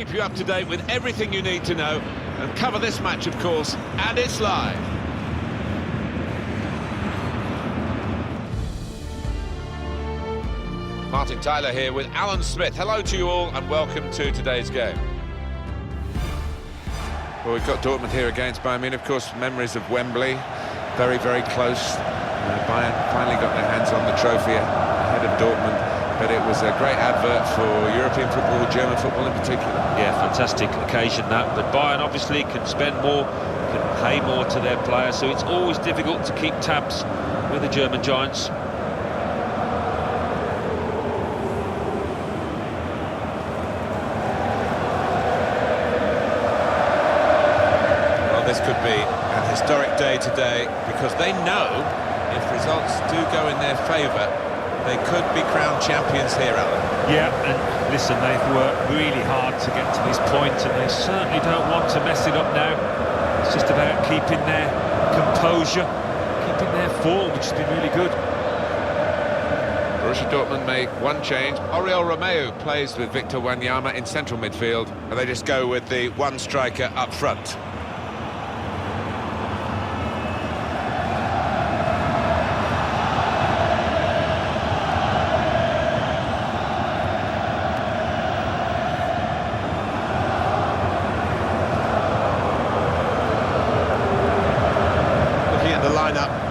Keep you up to date with everything you need to know and cover this match, of course, and it's live. Martin Tyler here with Alan Smith. Hello to you all and welcome to today's game. Well, we've got Dortmund here against Bayern Munich. Of course, memories of Wembley, very, very close. Bayern finally got their hands on the trophy ahead of Dortmund. But it was a great advert for European football, German football in particular. Yeah, fantastic occasion that. But Bayern obviously can spend more, can pay more to their players, so it's always difficult to keep tabs with the German giants. Well, this could be an historic day today because they know if results do go in their favour, they could be crowned champions here, Alan. Yeah, and listen, they've worked really hard to get to this point, and they certainly don't want to mess it up now. It's just about keeping their composure, keeping their form, which has been really good. Borussia Dortmund make one change. Oriol Romeu plays with Victor Wanyama in central midfield. And they just go with the one striker up front.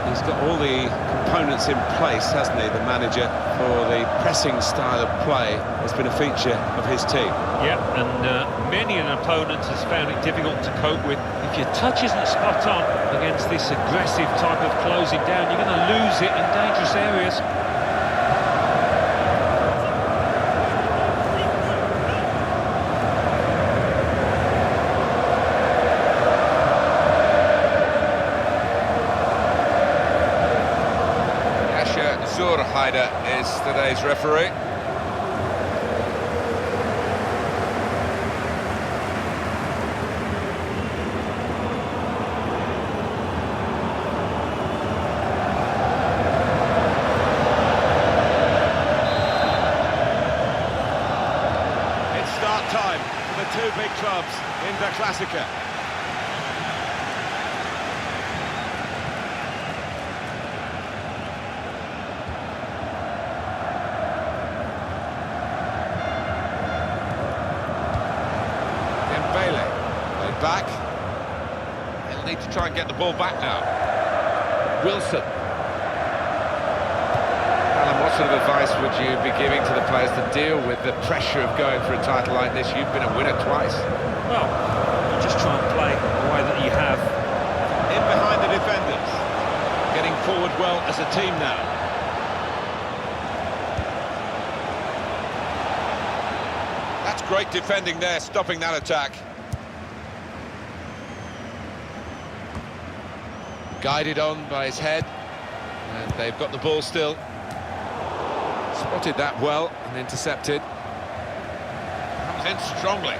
He's got all the components in place, hasn't he, the manager, for the pressing style of play. Has been a feature of his team. Yeah, and many an opponent has found it difficult to cope with. If your touch isn't spot on against this aggressive type of closing down, you're going to lose it in dangerous areas. Heider is today's referee. It's start time for the two big clubs in the Klassiker. Back. He'll need to try and get the ball back now. Wilson. Alan, what sort of advice would you be giving to the players to deal with the pressure of going for a title like this? You've been a winner twice. Well, you just try and play the way that you have. In behind the defenders. Getting forward well as a team now. That's great defending there, stopping that attack. Guided on by his head, and they've got the ball still. Spotted that well and intercepted. Comes in strongly.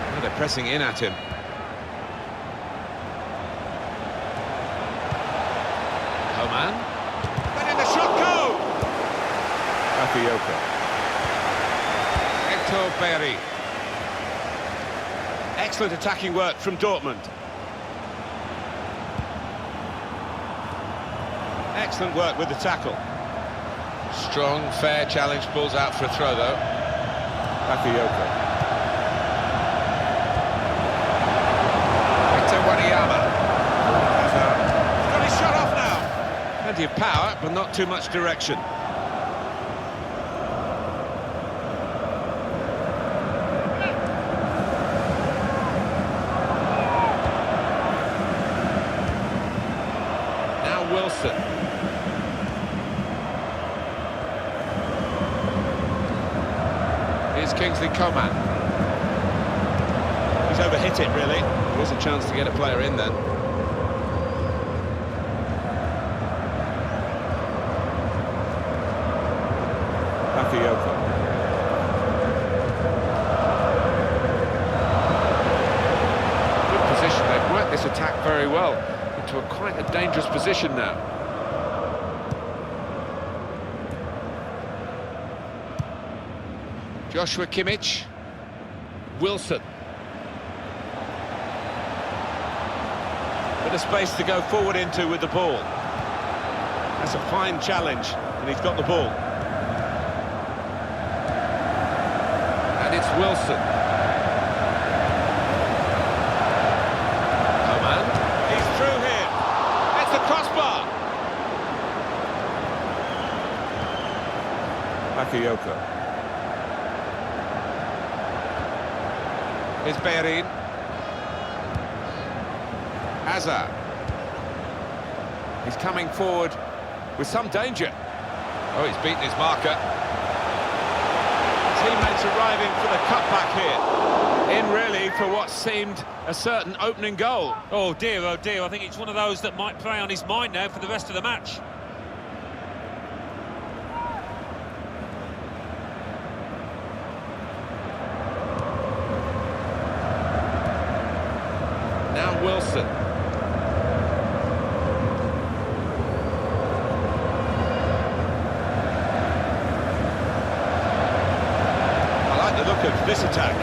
Well, they're pressing in at him. Man. Then in the shot go! Bakayoko. Hector Berry. Excellent attacking work from Dortmund. Excellent work with the tackle. Strong, fair challenge, balls out for a throw though. Bakayoko. Victor Wanyama. Got his shot off now. Plenty of power, but not too much direction. Now Wilson. Here's Kiinngg-B. He's overhit it, really. There was a chance to get a player in then. Bakayoko. this attack very well, into quite a dangerous position now. Joshua Kimmich. Wilson. Bit of space to go forward into with the ball. That's a fine challenge, and he's got the ball. And it's Wilson. Coman. He's through here. It's the crossbar. Bakayoko. Here's Bellerin. Hazard. He's coming forward with some danger. Oh, he's beaten his marker. Teammates arriving for the cutback here. In really for what seemed a certain opening goal. Oh dear, I think it's one of those that might play on his mind now for the rest of the match. Now Wilson. I like the look of this attack.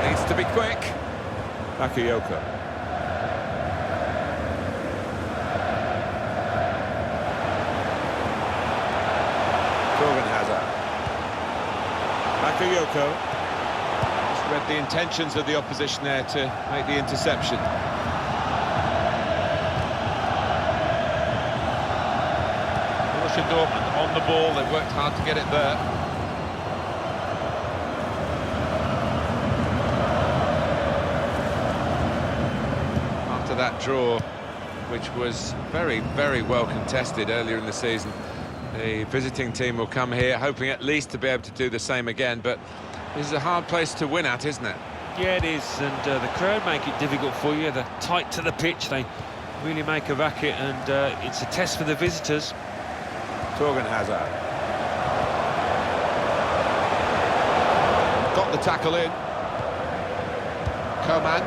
Needs to be quick. Bakayoko. Bakayoko. Just read the intentions of the opposition there to make the interception. Borussia Dortmund on the ball, they've worked hard to get it there. After that draw, which was very, very well contested earlier in the season, the visiting team will come here hoping at least to be able to do the same again, but this is a hard place to win at, isn't it? Yeah, it is, and the crowd make it difficult for you. They're tight to the pitch, they really make a racket, and it's a test for the visitors. Torgan Hazard. Got the tackle in. Coman.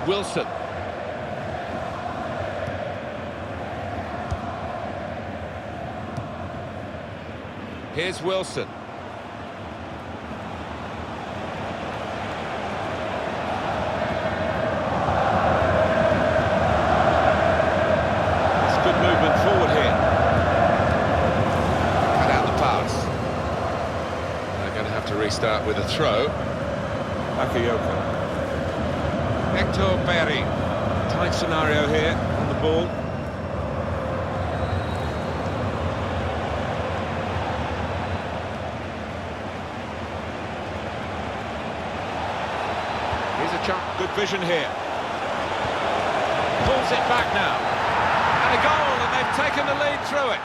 Wilson. Here's Wilson. It's good movement forward here. Cut out the pass. They're going to have to restart with a throw. Bakayoko. Hector Bellerin. Tight scenario here on the ball. Here's a chance. Good vision here. Pulls it back now. And a goal, and they've taken the lead through it.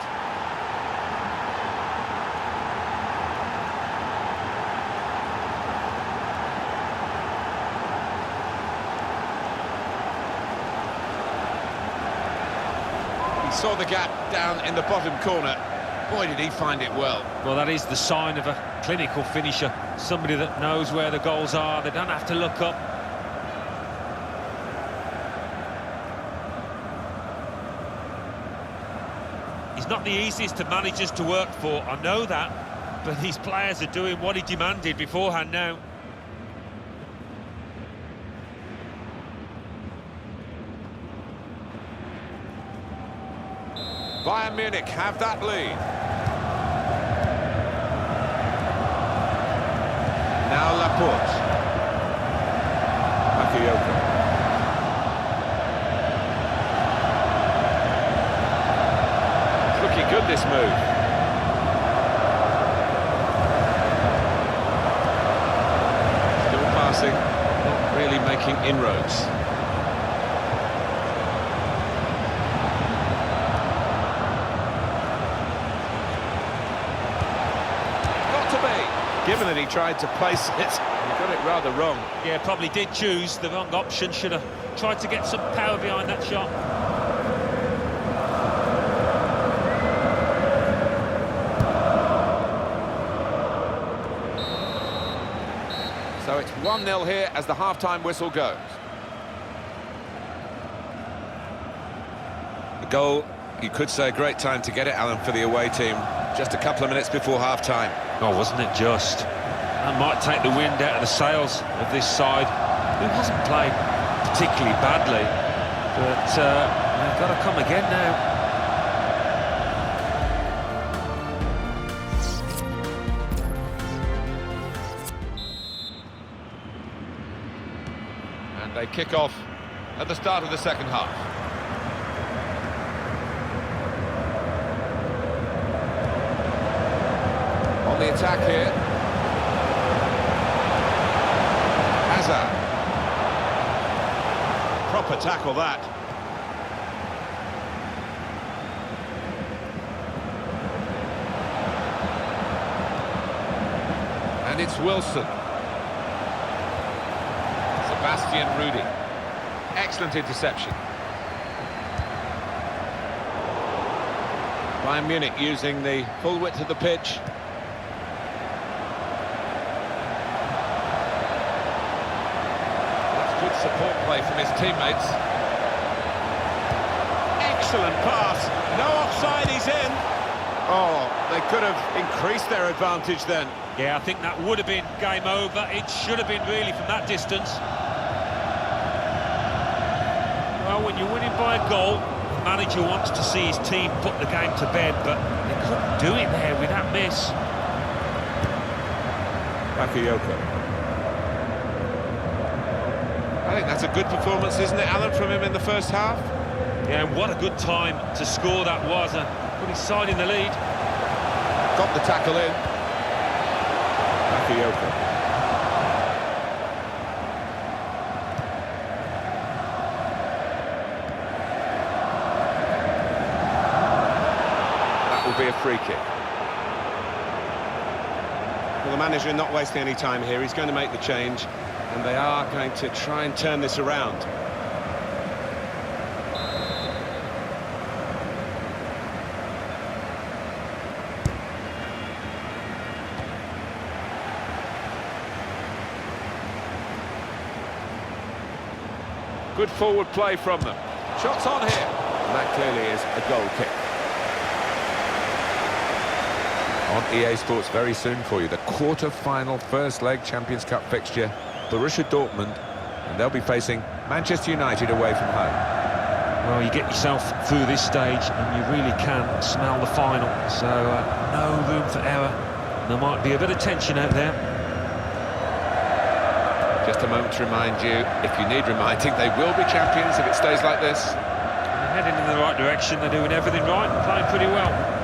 Saw the gap down in the bottom corner. Boy, did he find it well. Well, that is the sign of a clinical finisher, somebody that knows where the goals are. They don't have to look up. He's not the easiest of managers to work for, I know that, but these players are doing what he demanded beforehand now. Bayern Munich have that lead. Now Laporte. Bakayoko. It's looking good, this move. Still passing, not really making inroads. Given that he tried to place it, he got it rather wrong. Yeah, probably did choose the wrong option. Should have tried to get some power behind that shot. it's 1-0 here as the half-time whistle goes. The goal, you could say a great time to get it, Alan, for the away team. Just a couple of minutes before half-time. Oh, wasn't it just? That might take the wind out of the sails of this side, who hasn't played particularly badly. But they've got to come again now. And they kick off at the start of the second half. On the attack here. Hazard. Proper tackle, that. And it's Wilson. Sebastian Rudy. Excellent interception. Bayern Munich using the full width of the pitch. That's good support play from his teammates. Excellent pass. No offside, he's in. Oh, they could have increased their advantage then. Yeah, I think that would have been game over. It should have been really from that distance. Well, when you're winning by a goal, the manager wants to see his team put the game to bed, but they couldn't do it there with that miss. Bakayoko. I think that's a good performance, isn't it, Alan, from him in the first half? Yeah, and what a good time to score that was. Put his side in the lead. Got the tackle in. Bakayoko. Will be a free kick. Well, the manager not wasting any time here. He's going to make the change, and they are going to try and turn this around. Good forward play from them. Shots on here. And that clearly is a goal kick. On EA Sports very soon for you, the quarter-final first leg Champions Cup fixture, Borussia Dortmund, and they'll be facing Manchester United away from home. Well, you get yourself through this stage and you really can smell the final, so no room for error. There might be a bit of tension out there. Just a moment to remind you, if you need reminding, they will be champions if it stays like this. They're heading in the right direction, they're doing everything right, playing pretty well.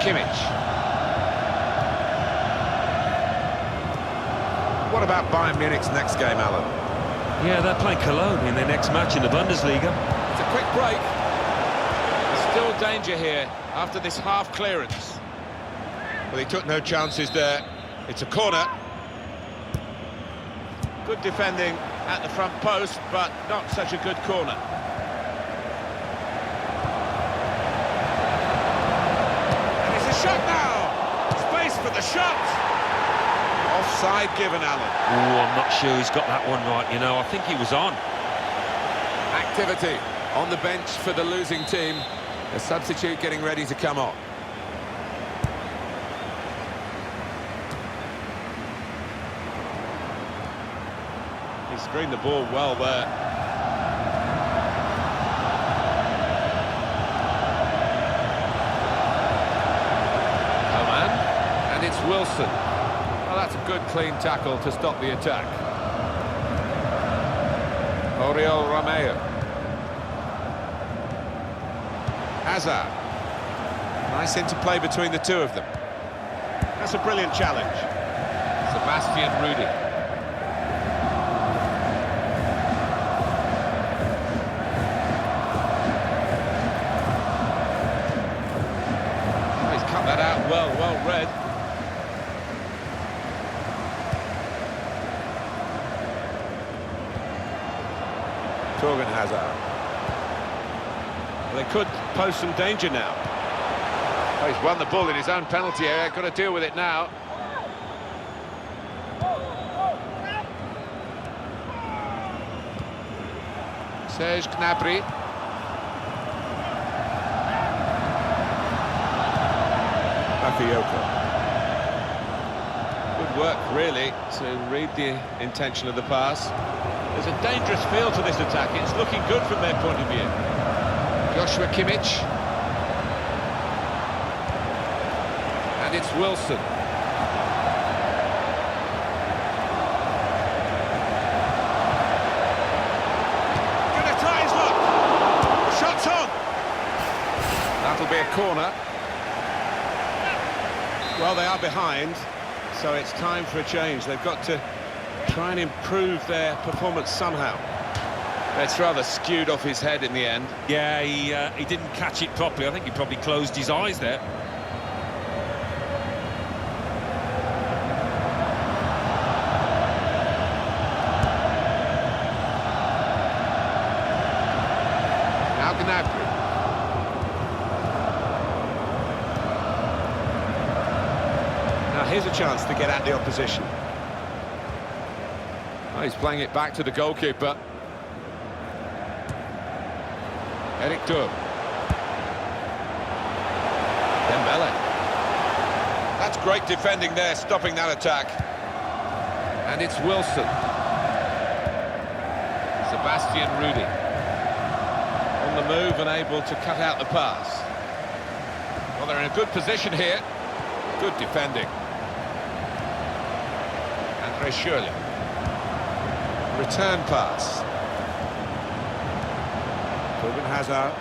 Kimmich. What about Bayern Munich's next game, Alan? Yeah, they're playing Cologne in their next match in the Bundesliga. It's a quick break. There's still danger here after this half clearance. Well, he took no chances there. It's a corner. Good defending at the front post, but not such a good corner. Shot now! Space for the shot! Offside given, Alan. Oh, I'm not sure he's got that one right, you know. I think he was on. Activity on the bench for the losing team. A substitute getting ready to come on. He screened the ball well there. It's Wilson. Well, that's a good clean tackle to stop the attack. Oriol Romeo. Hazard. Nice interplay between the two of them. That's a brilliant challenge. Sebastian Rudy. well read. Torgan Hazard. They could pose some danger now. Oh, he's won the ball in his own penalty area, got to deal with it now. Serge Gnabry. Bakayoko. Good work, really, to read the intention of the pass. There's a dangerous feel to this attack. It's looking good from their point of view. Joshua Kimmich. And it's Wilson. Gonna try his luck. Shots on. That'll be a corner. Well, they are behind, so it's time for a change. They've got to try and improve their performance somehow. It's rather skewed off his head in the end. Yeah, he didn't catch it properly. I think he probably closed his eyes there. Now Gnabry. Now here's a chance to get at the opposition. Oh, he's playing it back to the goalkeeper. Eric Dub. Dembele. That's great defending there, stopping that attack. And it's Wilson. Sebastian Rudy. On the move and able to cut out the pass. Well, they're in a good position here. Good defending. Andre Schürrle. Return pass. Torgan Hazard.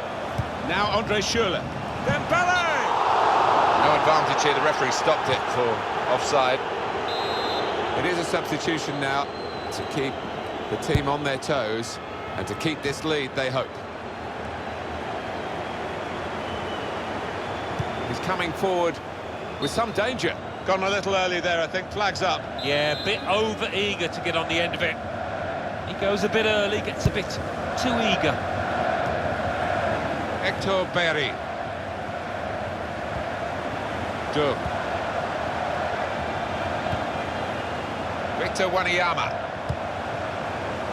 Now Andre Schürrle. Dembele! No advantage here, the referee stopped it for offside. It is a substitution now to keep the team on their toes and to keep this lead, they hope. He's coming forward with some danger. Gone a little early there, I think. Flags up. Yeah, a bit over-eager to get on the end of it. He goes a bit early, gets a bit too eager. Hector Berry. Dub. Victor Wanyama.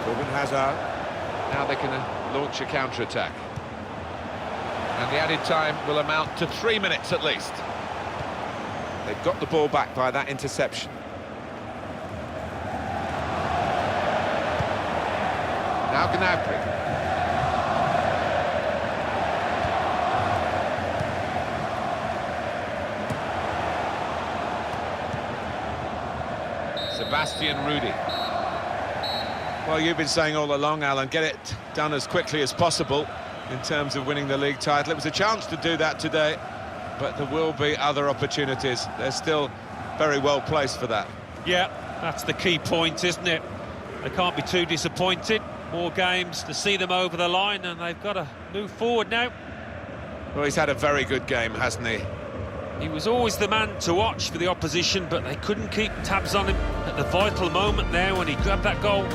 Torgan Hazard. Now they can launch a counter-attack. And the added time will amount to 3 minutes at least. They've got the ball back by that interception. Now Gnabry. Sebastian Rudy. Well, you've been saying all along, Alan, get it done as quickly as possible in terms of winning the league title. It was a chance to do that today, but there will be other opportunities. They're still very well placed for that. Yeah, that's the key point, isn't it? They can't be too disappointed. More games to see them over the line, and they've got to move forward now. Well, he's had a very good game, hasn't he? He was always the man to watch for the opposition, but they couldn't keep tabs on him at the vital moment there when he grabbed that goal.